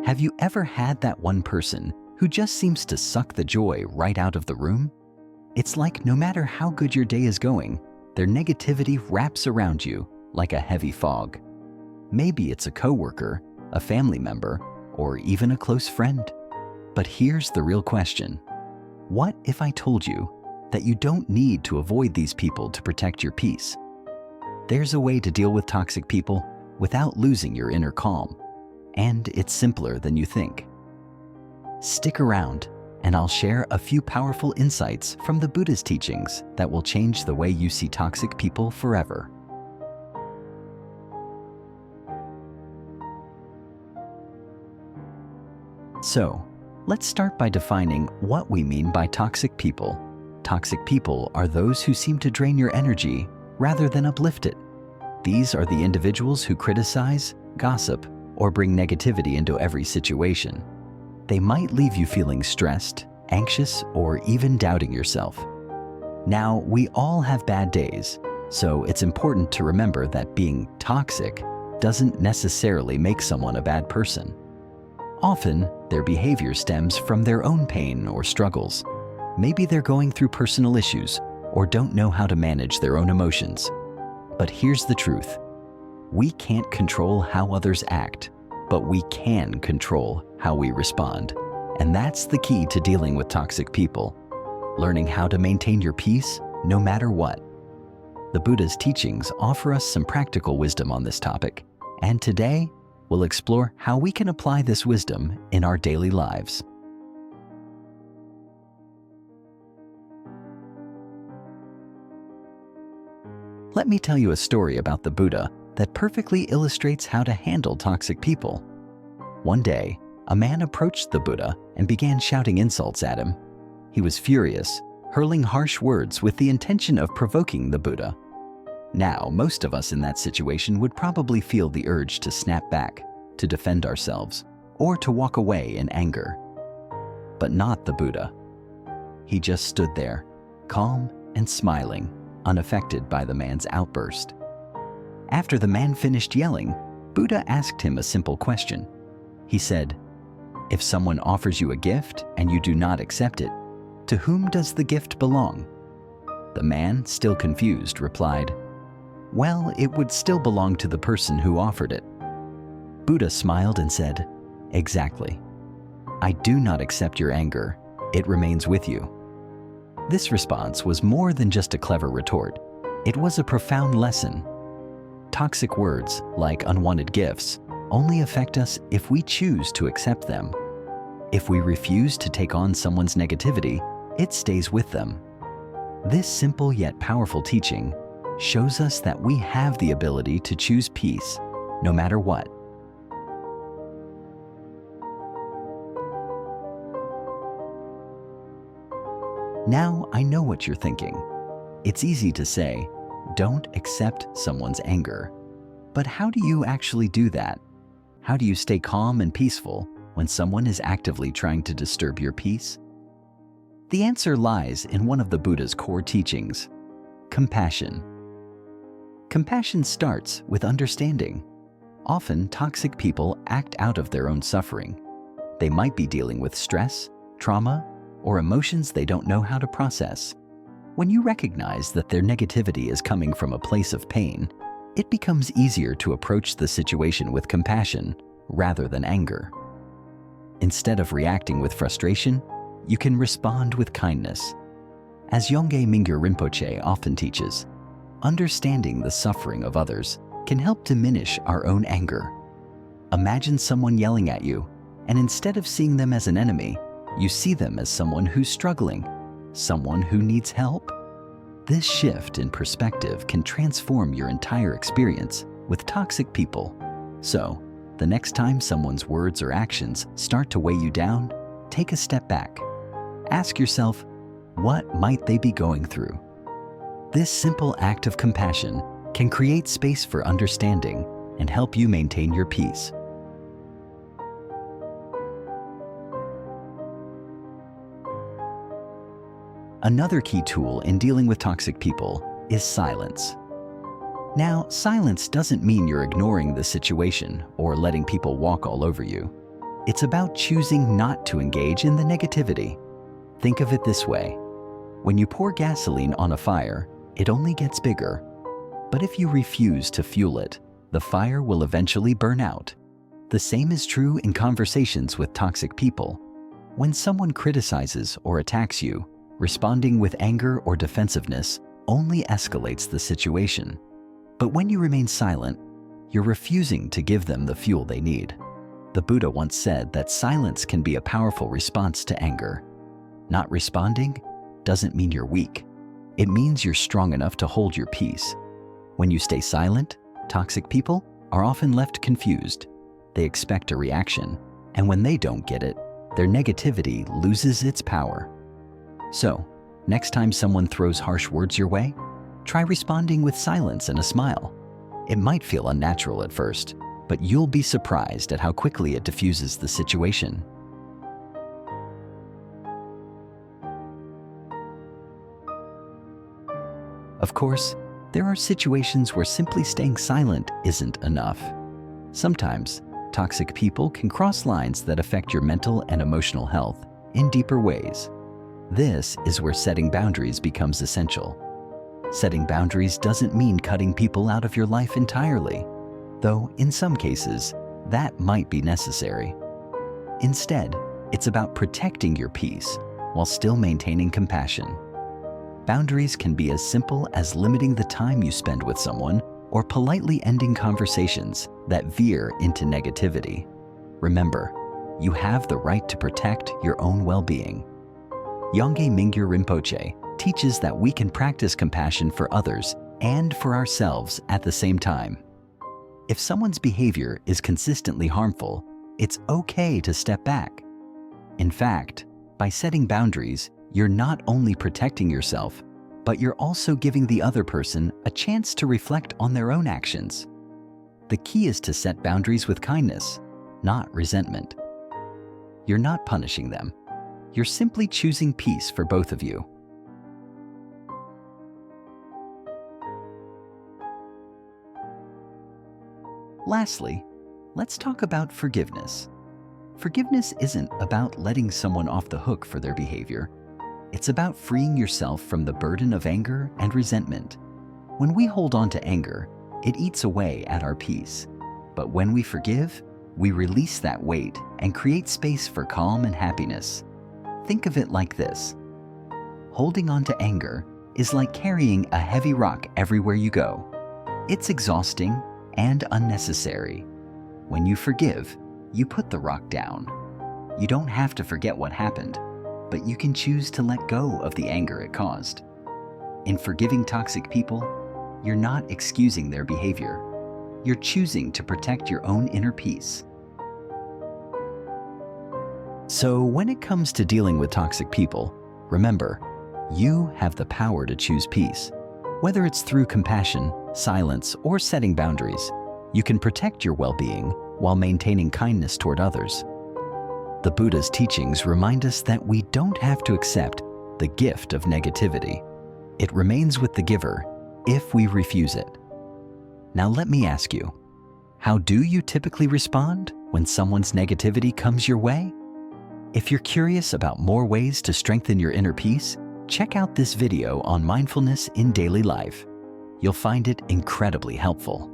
Have you ever had that one person who just seems to suck the joy right out of the room? It's like no matter how good your day is going, their negativity wraps around you like a heavy fog. Maybe it's a coworker, a family member, or even a close friend. But here's the real question. What if I told you that you don't need to avoid these people to protect your peace? There's a way to deal with toxic people without losing your inner calm, and it's simpler than you think. Stick around, and I'll share a few powerful insights from the Buddhist teachings that will change the way you see toxic people forever. So, let's start by defining what we mean by toxic people. Toxic people are those who seem to drain your energy rather than uplift it. These are the individuals who criticize, gossip, or bring negativity into every situation. They might leave you feeling stressed, anxious, or even doubting yourself. Now, we all have bad days, so it's important to remember that being toxic doesn't necessarily make someone a bad person. Often, their behavior stems from their own pain or struggles. Maybe they're going through personal issues or don't know how to manage their own emotions. But here's the truth. We can't control how others act, but we can control how we respond. And that's the key to dealing with toxic people. Learning how to maintain your peace no matter what. The Buddha's teachings offer us some practical wisdom on this topic, and today we'll explore how we can apply this wisdom in our daily lives. Let me tell you a story about the Buddha that perfectly illustrates how to handle toxic people. One day, a man approached the Buddha and began shouting insults at him. He was furious, hurling harsh words with the intention of provoking the Buddha. Now, most of us in that situation would probably feel the urge to snap back, to defend ourselves, or to walk away in anger. But not the Buddha. He just stood there, calm and smiling, unaffected by the man's outburst. After the man finished yelling, Buddha asked him a simple question. He said, "If someone offers you a gift and you do not accept it, to whom does the gift belong?" The man, still confused, replied, "Well, it would still belong to the person who offered it." Buddha smiled and said, "Exactly. I do not accept your anger. It remains with you." This response was more than just a clever retort. It was a profound lesson. Toxic words, like unwanted gifts, only affect us if we choose to accept them. If we refuse to take on someone's negativity, it stays with them. This simple yet powerful teaching shows us that we have the ability to choose peace, no matter what. Now I know what you're thinking. It's easy to say, don't accept someone's anger. But how do you actually do that? How do you stay calm and peaceful when someone is actively trying to disturb your peace? The answer lies in one of the Buddha's core teachings, compassion. Compassion starts with understanding. Often, toxic people act out of their own suffering. They might be dealing with stress, trauma, or emotions they don't know how to process. When you recognize that their negativity is coming from a place of pain, it becomes easier to approach the situation with compassion rather than anger. Instead of reacting with frustration, you can respond with kindness. As Yongey Mingyur Rinpoche often teaches, understanding the suffering of others can help diminish our own anger. Imagine someone yelling at you, and instead of seeing them as an enemy, you see them as someone who's struggling, someone who needs help. This shift in perspective can transform your entire experience with toxic people. So, the next time someone's words or actions start to weigh you down, take a step back. Ask yourself, what might they be going through? This simple act of compassion can create space for understanding and help you maintain your peace. Another key tool in dealing with toxic people is silence. Now, silence doesn't mean you're ignoring the situation or letting people walk all over you. It's about choosing not to engage in the negativity. Think of it this way. When you pour gasoline on a fire, it only gets bigger. But if you refuse to fuel it, the fire will eventually burn out. The same is true in conversations with toxic people. When someone criticizes or attacks you, responding with anger or defensiveness only escalates the situation. But when you remain silent, you're refusing to give them the fuel they need. The Buddha once said that silence can be a powerful response to anger. Not responding doesn't mean you're weak. It means you're strong enough to hold your peace. When you stay silent, toxic people are often left confused. They expect a reaction, and when they don't get it, their negativity loses its power. So, next time someone throws harsh words your way, try responding with silence and a smile. It might feel unnatural at first, but you'll be surprised at how quickly it diffuses the situation. Of course, there are situations where simply staying silent isn't enough. Sometimes, toxic people can cross lines that affect your mental and emotional health in deeper ways. This is where setting boundaries becomes essential. Setting boundaries doesn't mean cutting people out of your life entirely, though in some cases, that might be necessary. Instead, it's about protecting your peace while still maintaining compassion. Boundaries can be as simple as limiting the time you spend with someone or politely ending conversations that veer into negativity. Remember, you have the right to protect your own well-being. Yongey Mingyur Rinpoche teaches that we can practice compassion for others and for ourselves at the same time. If someone's behavior is consistently harmful, it's okay to step back. In fact, by setting boundaries, you're not only protecting yourself, but you're also giving the other person a chance to reflect on their own actions. The key is to set boundaries with kindness, not resentment. You're not punishing them. You're simply choosing peace for both of you. Lastly, let's talk about forgiveness. Forgiveness isn't about letting someone off the hook for their behavior. It's about freeing yourself from the burden of anger and resentment. When we hold on to anger, it eats away at our peace. But when we forgive, we release that weight and create space for calm and happiness. Think of it like this. Holding on to anger is like carrying a heavy rock everywhere you go. It's exhausting and unnecessary. When you forgive, you put the rock down. You don't have to forget what happened, but you can choose to let go of the anger it caused. In forgiving toxic people, you're not excusing their behavior. You're choosing to protect your own inner peace. So when it comes to dealing with toxic people, remember, you have the power to choose peace. Whether it's through compassion, silence, or setting boundaries, you can protect your well-being while maintaining kindness toward others. The Buddha's teachings remind us that we don't have to accept the gift of negativity. It remains with the giver if we refuse it. Now let me ask you, how do you typically respond when someone's negativity comes your way? If you're curious about more ways to strengthen your inner peace, check out this video on mindfulness in daily life. You'll find it incredibly helpful.